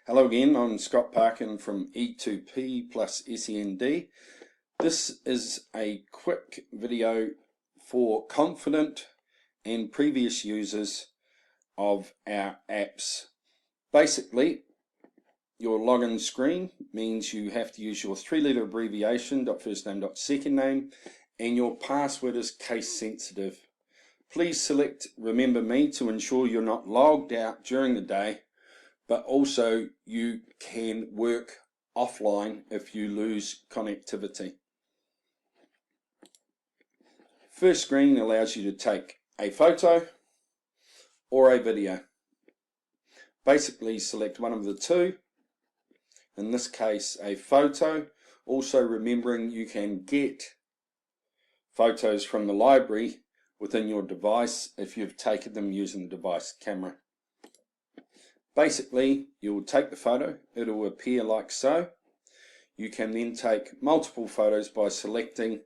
Hello again, I'm Scott Parkin from E2P plus SEND. This is a quick video for confident and previous users of our apps. Basically, your login screen means you have to use your three-letter abbreviation, .first name, .second name, and your password is case sensitive. Please select Remember Me to ensure you're not logged out during the day, but also you can work offline if you lose connectivity. First screen allows you to take a photo or a video. Basically select one of the two, in this case a photo, also remembering you can get photos from the library within your device if you've taken them using the device camera. Basically, you'll take the photo, it'll appear like so. You can then take multiple photos by selecting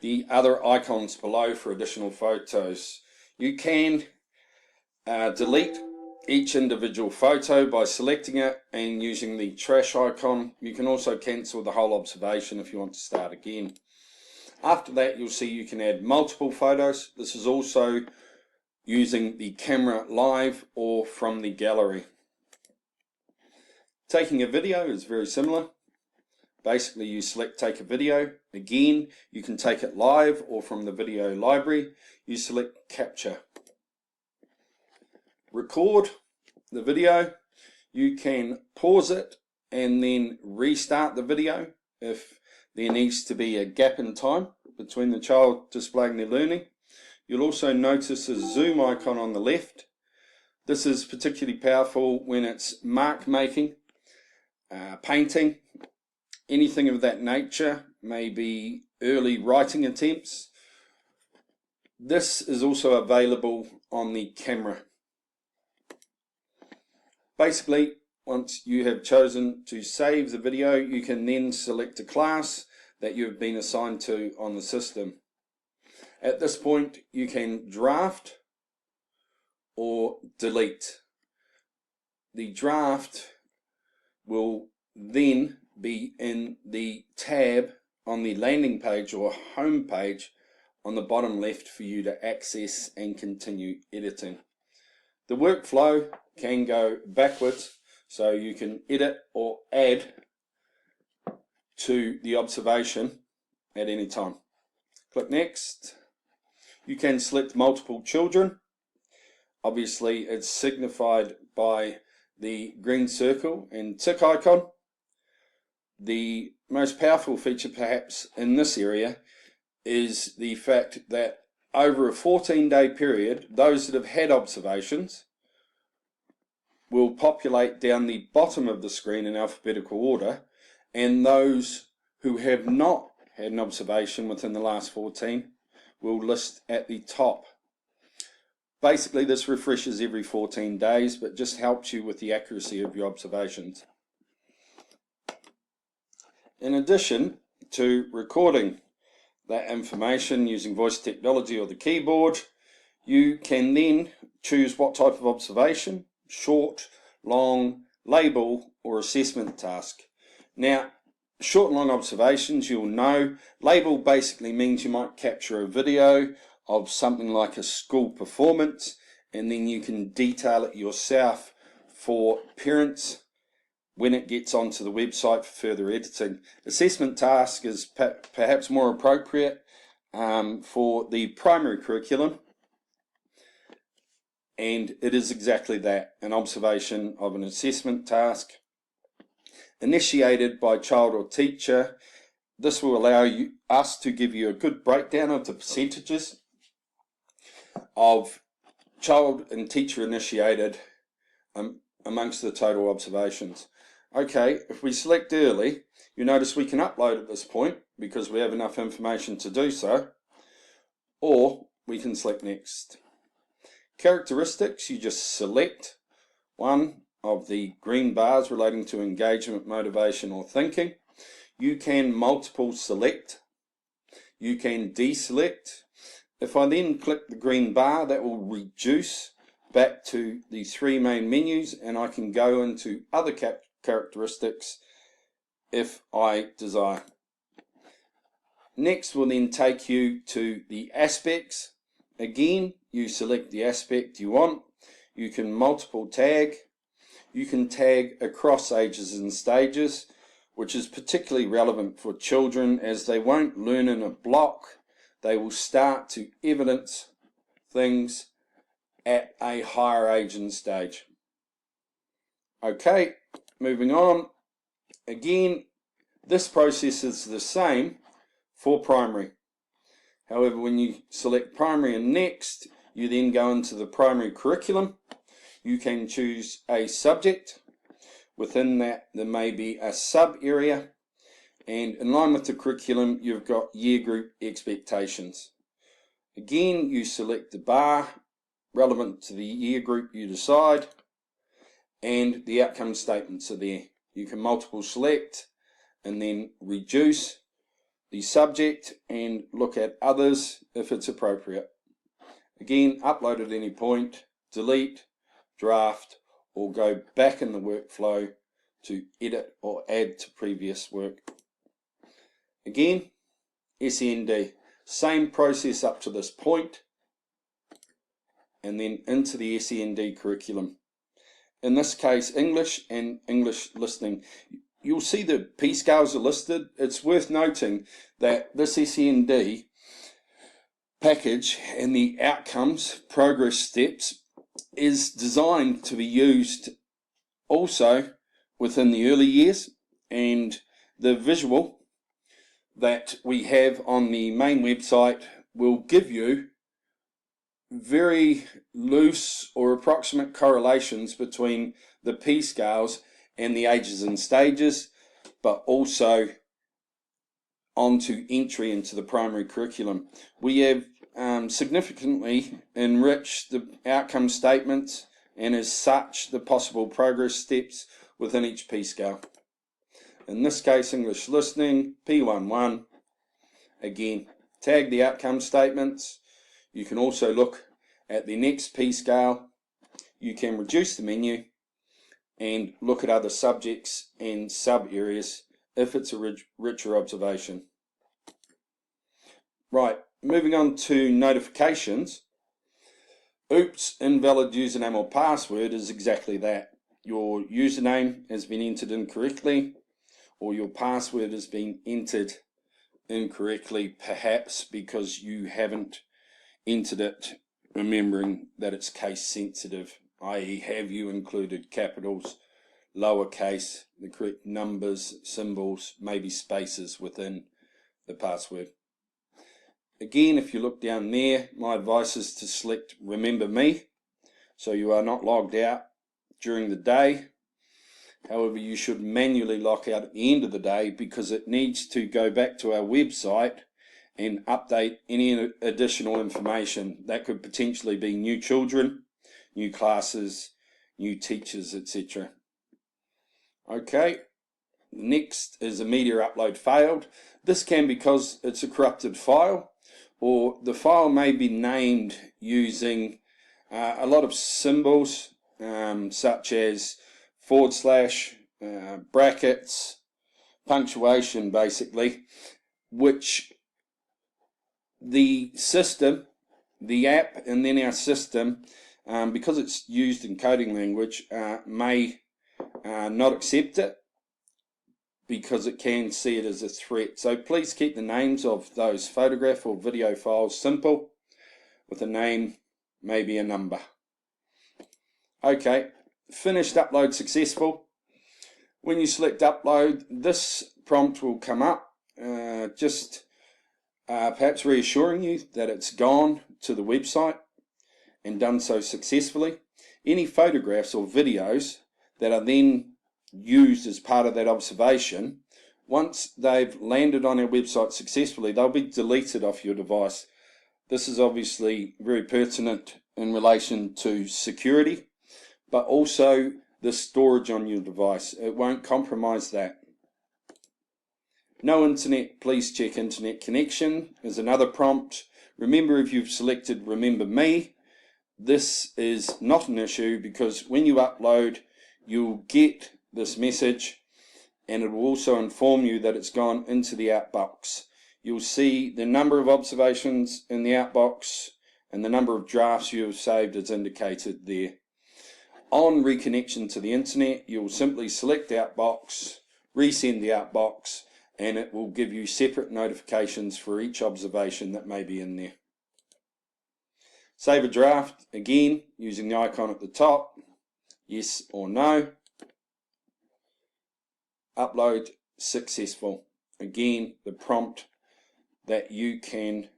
the other icons below for additional photos. You can delete each individual photo by selecting it and using the trash icon. You can also cancel the whole observation if you want to start again. After that, you'll see you can add multiple photos. This is also using the camera live or from the gallery. Taking a video is very similar. Basically, you select take a video. Again, you can take it live or from the video library. You select capture. Record the video. You can pause it and then restart the video if there needs to be a gap in time between the child displaying their learning. You'll also notice a zoom icon on the left. This is particularly powerful when it's mark making, painting, anything of that nature, maybe early writing attempts. This is also available on the camera. Basically, once you have chosen to save the video, you can then select a class that you've been assigned to on the system. At this point, you can draft or delete. The draft will then be in the tab on the landing page or home page on the bottom left for you to access and continue editing. The workflow can go backwards, so you can edit or add to the observation at any time. Click Next. You can select multiple children. Obviously, it's signified by the green circle and tick icon. The most powerful feature perhaps in this area is the fact that over a 14-day period, those that have had observations will populate down the bottom of the screen in alphabetical order, and those who have not had an observation within the last 14 will list at the top. Basically, this refreshes every 14 days, but just helps you with the accuracy of your observations. In addition to recording that information using voice technology or the keyboard, you can then choose what type of observation, short, long, label, or assessment task. Now, short and long observations, you'll know. Label basically means you might capture a video of something like a school performance, and then you can detail it yourself for parents when it gets onto the website for further editing. Assessment task is perhaps more appropriate for the primary curriculum, and it is exactly that, an observation of an assessment task initiated by child or teacher. This will allow us to give you a good breakdown of the percentages of child and teacher initiated amongst the total observations. Okay, if we select early, you notice we can upload at this point because we have enough information to do so, or we can select Next. Characteristics, you just select one of the green bars relating to engagement, motivation, or thinking. You can multiple select. You can deselect. If I then click the green bar, that will reduce back to the three main menus, and I can go into other characteristics if I desire. Next will then take you to the aspects. Again, you select the aspect you want. You can multiple tag. You can tag across ages and stages, which is particularly relevant for children as they won't learn in a block. They will start to evidence things at a higher age and stage. Okay, moving on. Again, this process is the same for primary. However, when you select primary and next, you then go into the primary curriculum. You can choose a subject. Within that, there may be a sub area, and in line with the curriculum, you've got year group expectations. Again, you select the bar relevant to the year group you decide, and the outcome statements are there. You can multiple select and then reduce the subject and look at others if it's appropriate. Again, upload at any point, delete, draft, or go back in the workflow to edit or add to previous work. Again, SEND, same process up to this point, and then into the SEND curriculum. In this case, English and English listening. You'll see the P scales are listed. It's worth noting that this SEND package and the outcomes, progress steps, is designed to be used also within the early years, and the visual that we have on the main website will give you very loose or approximate correlations between the P scales and the ages and stages, but also onto entry into the primary curriculum. We have significantly enriched the outcome statements and as such the possible progress steps within each P scale. In this case, English listening, P11. Again, tag the outcome statements. You can also look at the next P scale. You can reduce the menu and look at other subjects and sub areas if it's a richer observation. Right, moving on to notifications. Oops, invalid username or password is exactly that. Your username has been entered incorrectly, or your password has been entered incorrectly, perhaps because you haven't entered it remembering that it's case sensitive, i.e. have you included capitals, lowercase, the correct numbers, symbols, maybe spaces within the password. Again, if you look down there, my advice is to select Remember Me, so you are not logged out during the day. However, you should manually lock out at the end of the day because it needs to go back to our website and update any additional information. That could potentially be new children, new classes, new teachers, etc. Okay, next is a media upload failed. This can be because it's a corrupted file, or the file may be named using a lot of symbols such as / brackets, punctuation basically, which the system, the app, and then our system, because it's used in coding language, may not accept it because it can see it as a threat. So please keep the names of those photograph or video files simple, with a name, maybe a number. Okay, finished upload successful. When you select upload, this prompt will come up, perhaps reassuring you that it's gone to the website and done so successfully. Any photographs or videos that are then used as part of that observation, once they've landed on our website successfully, they'll be deleted off your device. This is obviously very pertinent in relation to security, but also the storage on your device. It won't compromise that. No internet, please check internet connection is another prompt. Remember, if you've selected Remember Me, this is not an issue, because when you upload, you'll get this message, and it will also inform you that it's gone into the outbox. You'll see the number of observations in the outbox, and the number of drafts you have saved is indicated there. On reconnection to the internet, you'll simply select outbox, resend the outbox, and it will give you separate notifications for each observation that may be in there. Save a draft, again, using the icon at the top, yes or no. Upload successful. Again, the prompt that you can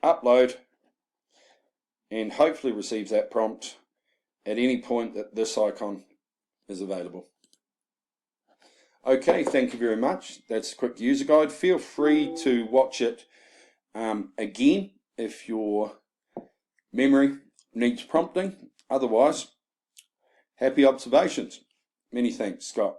upload, and hopefully receives that prompt at any point that this icon is available. Okay, thank you very much. That's a quick user guide. Feel free to watch it again if your memory needs prompting. Otherwise, happy observations. Many thanks, Scott.